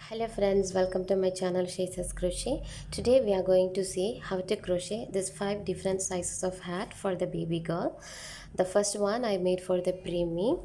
Hello friends, welcome to my channel She Says Crochet. Today we are going to see how to crochet these 5 different sizes of hat for the baby girl. The first one I made for the preemie.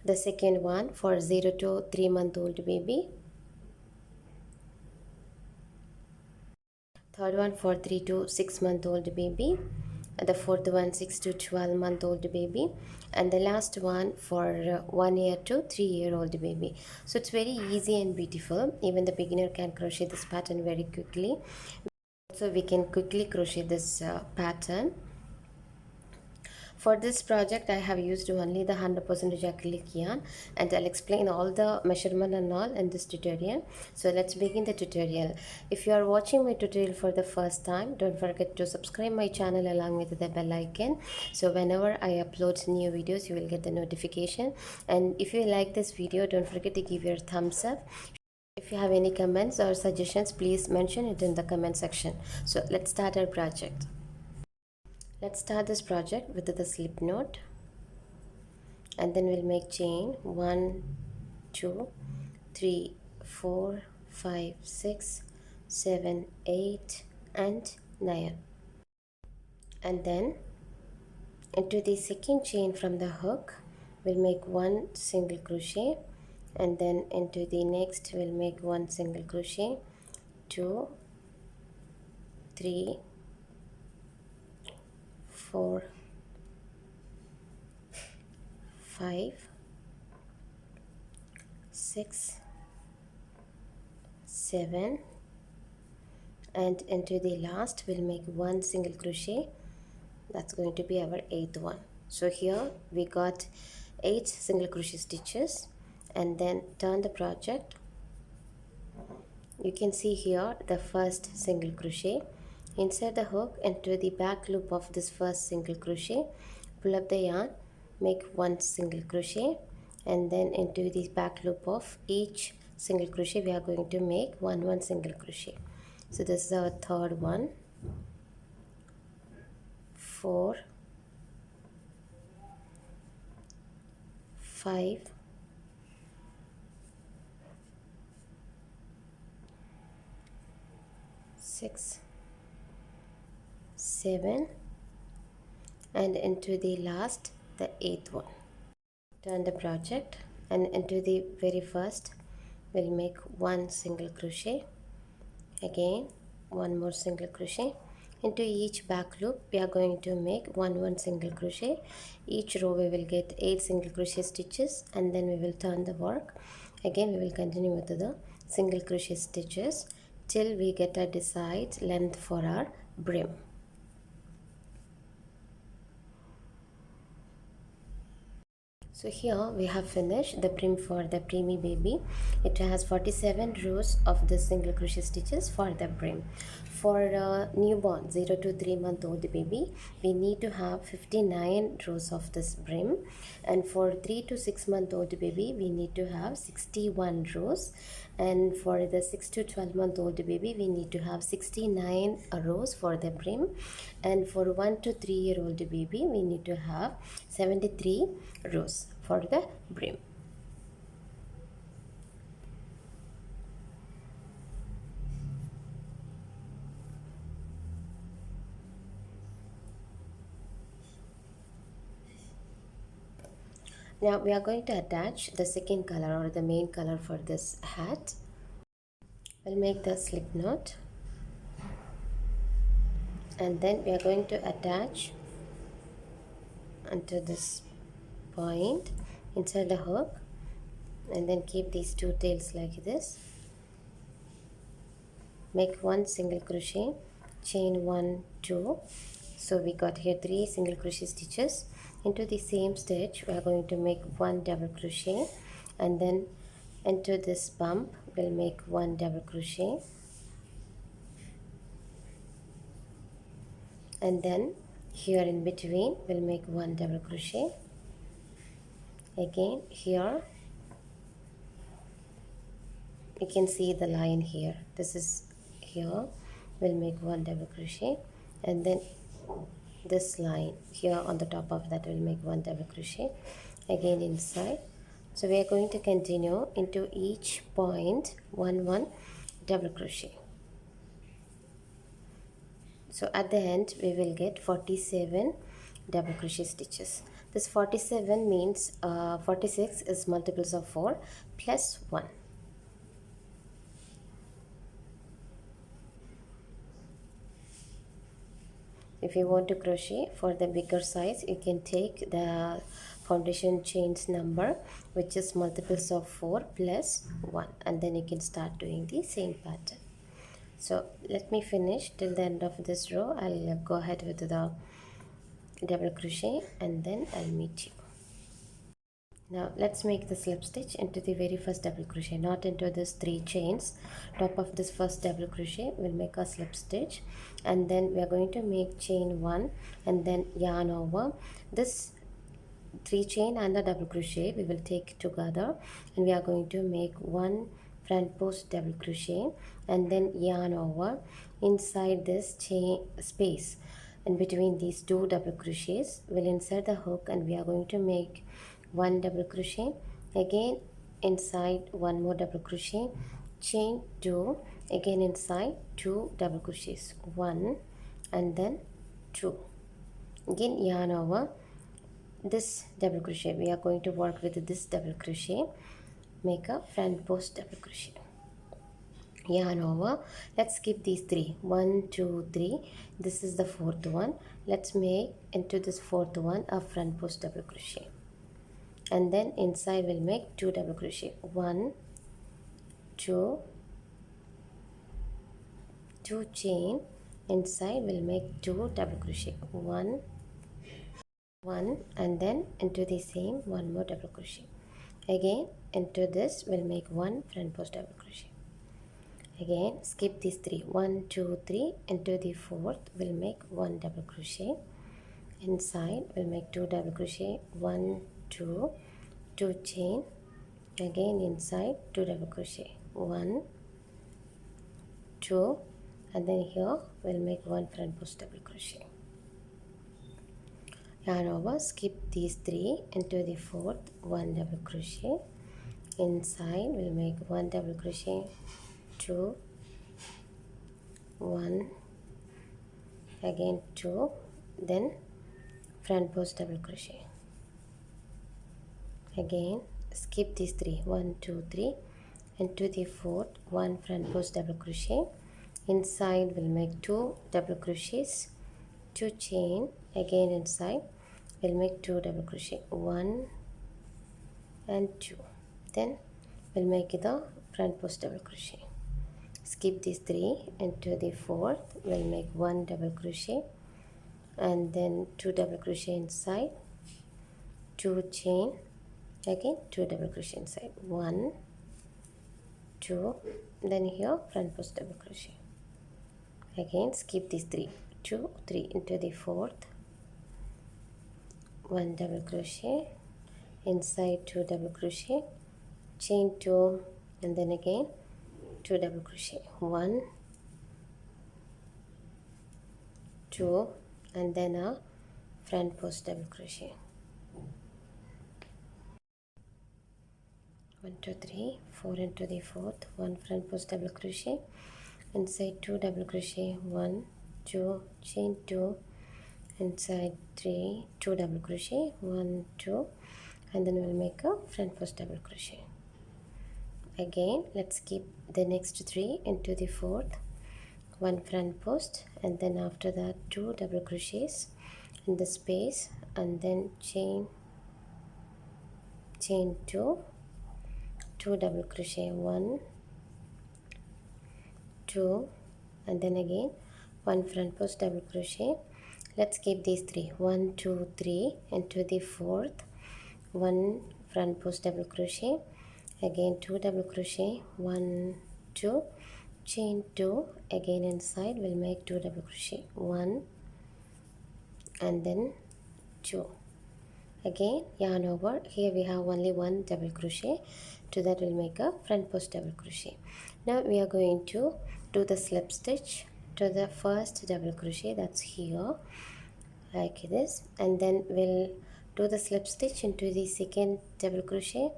The second one for 0 to 3 month old baby. Third one for 3 to 6 month old baby. The fourth one 6 to 12 month old baby, and the last one for 1 year to 3 year old baby. So it's very easy and beautiful. Even the beginner can crochet this pattern very quickly. So we can quickly crochet this pattern. For this project I have used only the 100% acrylic yarn, and I'll explain all the measurement and all in this tutorial. So let's begin the tutorial. If you are watching my tutorial for the first time, don't forget to subscribe my channel along with the bell icon, so whenever I upload new videos you will get the notification. And if you like this video, don't forget to give your thumbs up. If you have any comments or suggestions, please mention it in the comment section. So let's start our project. Let's start this project with the slip knot, and then we'll make chain 1 2 3 4 5 6 7 8 and 9, and then into the second chain from the hook we'll make 1 single crochet, and then into the next we'll make 1 single crochet, 2 3 4 5 6 7, and into the last we'll make 1 single crochet. That's going to be our 8th one. So here we got 8 single crochet stitches, and then turn the project. You can see here the first single crochet. Insert the hook into the back loop of this first single crochet, pull up the yarn, make 1 single crochet, and then into the back loop of each single crochet we are going to make 1 single crochet. So this is our third one. 4 5 6 7, and into the last, the 8th one. Turn the project, and into the very first we'll make 1 single crochet, again 1 more single crochet. Into each back loop we are going to make 1 single crochet. Each row we will get 8 single crochet stitches, and then we will turn the work. Again we will continue with the single crochet stitches till we get a desired length for our brim. So here we have finished the brim for the preemie baby. It has 47 rows of the single crochet stitches for the brim. For newborn 0 to 3 month old baby, we need to have 59 rows of this brim, and for 3 to 6 month old baby we need to have 61 rows, and for the 6 to 12 month old baby we need to have 69 rows for the brim, and for 1 to 3 year old baby we need to have 73 rows for the brim. Now we are going to attach the second color or the main color for this hat. We'll make the slip knot, and then we are going to attach unto this point inside the hook, and then keep these 2 tails like this. Make 1 single crochet, chain 1 2. So we got here 3 single crochet stitches. Into the same stitch we are going to make 1 double crochet, and then into this bump we'll make 1 double crochet, and then here in between we'll make 1 double crochet. Again here you can see the line here. This is here. We'll make 1 double crochet, and then this line here on the top of that we'll make 1 double crochet. Again inside So we are going to continue into each point 1 double crochet. So at the end we will get 47 double crochet stitches. This 47 means 46 is multiples of 4 plus 1. If you want to crochet for the bigger size, you can take the foundation chains number, which is multiples of 4 plus 1, and then you can start doing the same pattern. So let me finish till the end of this row. I'll go ahead with the double crochet and then I'll meet you. Now let's make the slip stitch into the very first double crochet, not into this 3 chains. Top of this first double crochet we'll make a slip stitch, and then we are going to make chain 1 and then yarn over. This 3 chain and the double crochet we will take together, and we are going to make 1 front post double crochet and then yarn over inside this chain space. In between these 2 double crochets we'll insert the hook, and we are going to make 1 double crochet, again inside 1 more double crochet, chain 2, again inside 2 double crochets, 1 and then 2, again yarn over this double crochet. We are going to work with this double crochet, make a front post double crochet, yarn over. Let's skip these 3, 1 2 3. This is the 4th one. Let's make into this 4th one a front post double crochet, and then inside we'll make 2 double crochet, 1 2 2 chain, inside we'll make 2 double crochet, 1 1, and then into the same 1 more double crochet, again into this we'll make 1 front post double crochet, again skip these 3, 1 2 3, into the 4th we'll make 1 double crochet, inside we'll make 2 double crochet, 1 2 2 chain, again inside 2 double crochet, 1 2, and then here we'll make 1 front post double crochet, yarn over, skip these 3, into the 4th 1 double crochet, inside we'll make 1 double crochet, 2 1, again 2, then front post double crochet, again skip these 3, 1 2 3, into the 4th 1 front post double crochet, inside we'll make 2 double crochets, 2 chain, again inside we'll make 2 double crochet, 1 and 2, then we'll make the front post double crochet, skip these 3, into the 4th we'll make 1 double crochet, and then 2 double crochet inside, 2 chain, again 2 double crochet inside, 1 2, then here front post double crochet, again skip these 3, 2 3, into the 4th 1 double crochet, inside 2 double crochet, chain 2, and then again 2 double crochet, 1 2, and then a front post double crochet, 1 2 3 4, into the 4th 1 front post double crochet, inside 2 double crochet, 1 2 chain 2, inside 3 2 double crochet, 1 2, and then we'll make a front post double crochet, again let's skip the next 3, into the 4th 1 front post, and then after that 2 double crochets in the space, and then chain 2 2 double crochet, 1 2, and then again 1 front post double crochet. Let's keep these 3, 1 2 3, into the 4th 1 front post double crochet, again 2 double crochet, 1 2 chain 2, again inside we'll make 2 double crochet, 1 and then 2, again yarn over. Here we have only 1 double crochet, to that we'll make a front post double crochet. Now we are going to do the slip stitch to the first double crochet, that's here like this, and then we'll do the slip stitch into the second double crochet,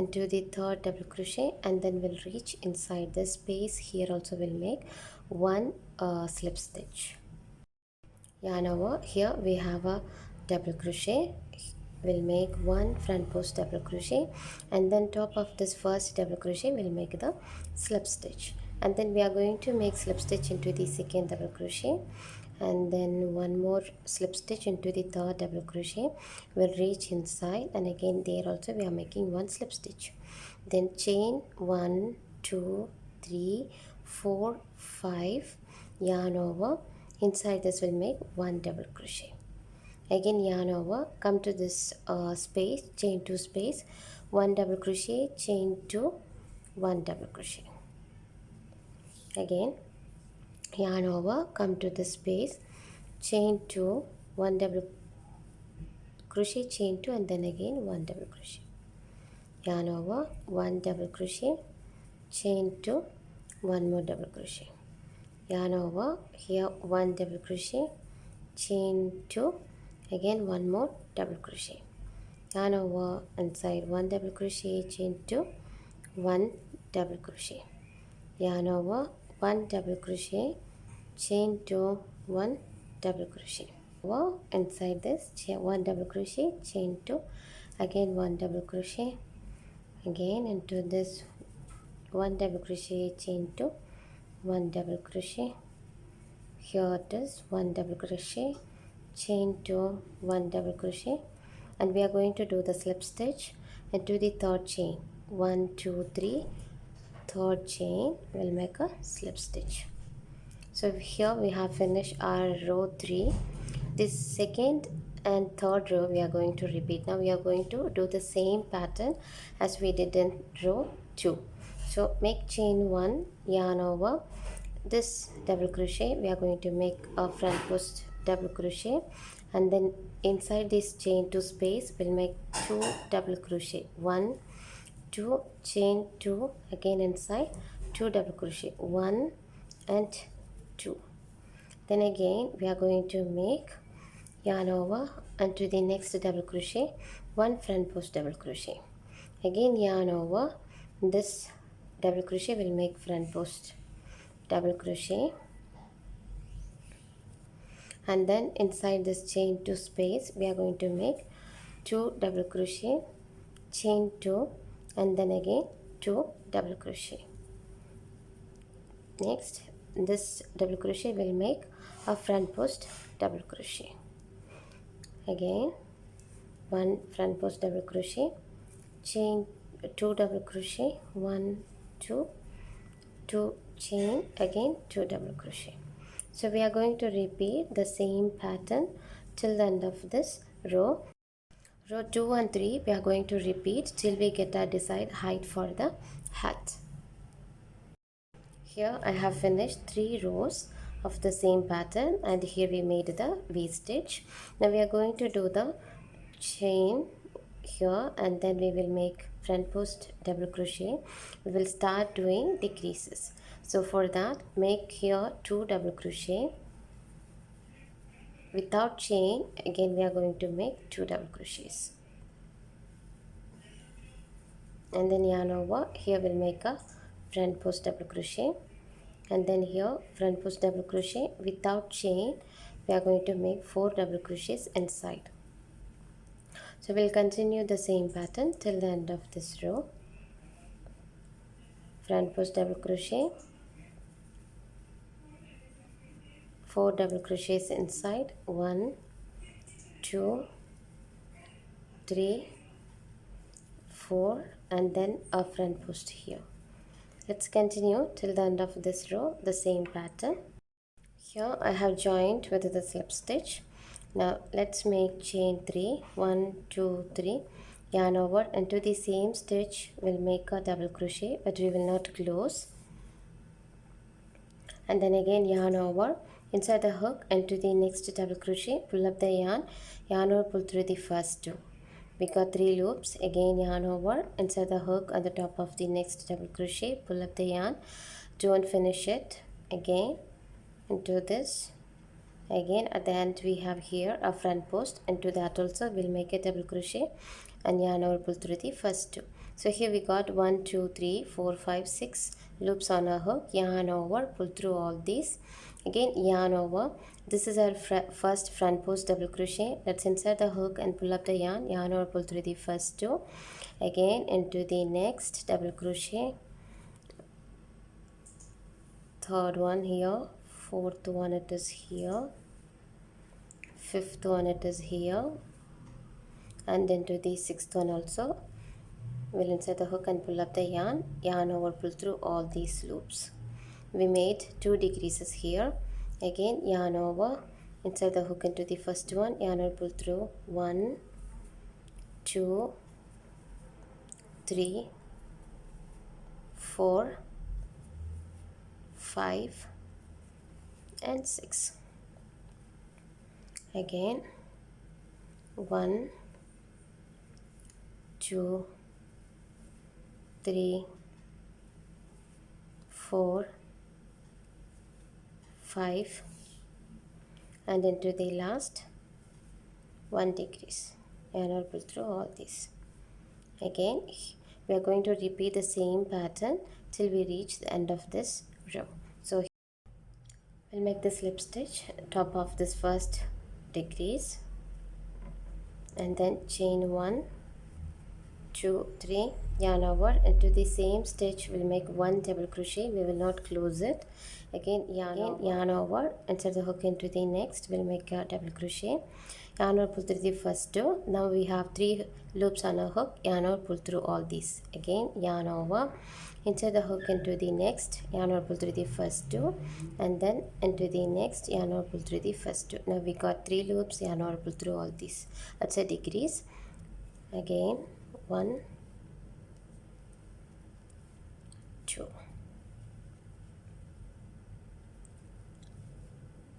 into the third double crochet, and then we'll reach inside this space. Here also we'll make one slip stitch. Yarn over. Here we have a double crochet. We'll make one front post double crochet, and then top of this first double crochet we'll make the slip stitch, and then we are going to make slip stitch into the second double crochet, and then one more slip stitch into the third double crochet. We'll reach inside, and again there also we are making one slip stitch, then chain 1 2 3 4 5, yarn over. Inside this we'll make one double crochet, again yarn over, come to this space, chain 2 space, one double crochet, chain 2, one double crochet, again yarn over, come to this space, chain 2, one double crochet, chain 2, and then again one double crochet, yarn over, one double crochet, chain 2, one more double crochet, yarn over. Here one double crochet, chain 2, again one more double crochet, yarn over, inside one double crochet, chain 2, one double crochet, yarn over, one double crochet, chain 2, one double crochet, over, inside this one double crochet, chain 2, again one double crochet, again into this one double crochet, chain 2, one double crochet, here it is, one double crochet, chain 2, one double crochet, and we are going to do the slip stitch into the third chain, 1 2 3, third chain we'll make a slip stitch. So here we have finished our row 3. This second and third row we are going to repeat. Now we are going to do the same pattern as we did in row 2. So make chain 1, yarn over, this double crochet we are going to make a front post double crochet, and then inside this chain 2 space we'll make 2 double crochet, 1 2, chain 2, again inside 2 double crochet, 1 and 2, then again we are going to make yarn over onto the next double crochet, one front post double crochet, again yarn over, this double crochet will make front post double crochet, and then inside this chain 2 space we are going to make 2 double crochet, chain 2, and then again 2 double crochet. Next this double crochet will make a front post double crochet, again one front post double crochet, chain 2 double crochet, 1 2 2, chain, again 2 double crochet. So we are going to repeat the same pattern till the end of this row. Row 2 and 3 we are going to repeat till we get our desired height for the hat. Here I have finished 3 rows of the same pattern, and here we made the V stitch. Now we are going to do the chain here, and then we will make front post double crochet. We will start doing the creases. So for that make here 2 double crochet without chain, again we are going to make 2 double crochets, and then yarn over. Here we'll make a front post double crochet, and then here front post double crochet without chain we are going to make 4 double crochets inside. So we'll continue the same pattern till the end of this row. Front post double crochet, 4 double crochets inside, 1 2 3 4, and then a front post here. Let's continue till the end of this row the same pattern. Here I have joined with the slip stitch. Now let's make chain 3, 1 2 3, yarn over, into the same stitch we'll make a double crochet, but we will not close, and then again yarn over, inside the hook into the next double crochet, pull up the yarn over, pull through the first 2. We got 3 loops, again yarn over, inside the hook on the top of the next double crochet, pull up the yarn, don't finish it, again into this, again at the end we have here a front post, into that also we'll make a double crochet and yarn over, pull through the first 2. So here we got 1, 2, 3, 4, 5, 6 loops on our hook. Yarn over, pull through all these. Again yarn over. This is our first front post double crochet. Let's insert the hook and pull up the yarn over, pull through the first two. Again into the next double crochet, third one here, fourth one it is here, fifth one it is here, and into the sixth one also. We'll insert the hook and pull up the yarn over, pull through all these loops. We made 2 decreases here. Again yarn over, insert the hook into the first one, yarn over, pull through 1, 2, 3, 4, 5 and 6. Again 1, 2, 3, 4, 5 and into the last 1 decrease, and I'll pull through all these. Again we are going to repeat the same pattern till we reach the end of this row. So we'll make the slip stitch top of this first decrease and then chain 1, 2, 3, yarn over. Into the same stitch we'll make 1 double crochet. We will not close it. Again yarn over, insert the hook into the next, we'll make a double crochet, yarn over, pull through the first two. Now we have 3 loops on our hook, yarn over, pull through all these. Again yarn over, insert the hook into the next, yarn over, pull through the first two, and then into the next, yarn over, pull through the first two. Now we got 3 loops, yarn over, pull through all these. That's a decrease. Again 1, 2,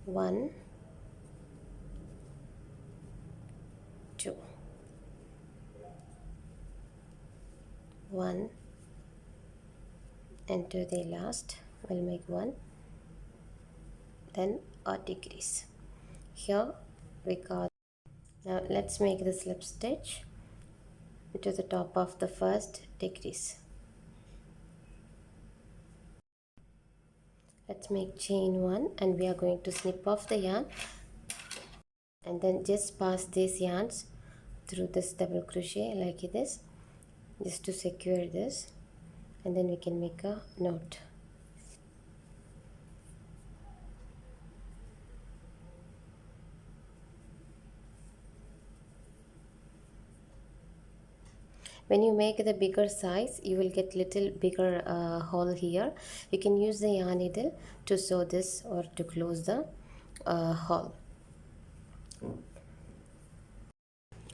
1, 2, 1, and to the last we'll make 1, then a decrease. Here we got. Now let's make the slip stitch to the top of the first decrease. Let's make chain 1 and we are going to snip off the yarn and then just pass these yarns through this double crochet like this, just to secure this, and then we can make a knot. When you make the bigger size, you will get little bigger hole here. You can use the yarn needle to sew this or to close the hole.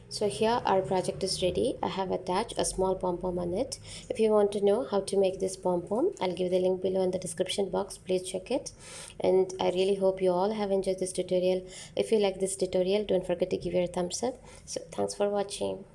So here our project is ready. I have attached a small pom-pom on it. If you want to know how to make this pom-pom, I'll give the link below in the description box. Please check it. And I really hope you all have enjoyed this tutorial. If you like this tutorial, don't forget to give it a thumbs up. So thanks for watching.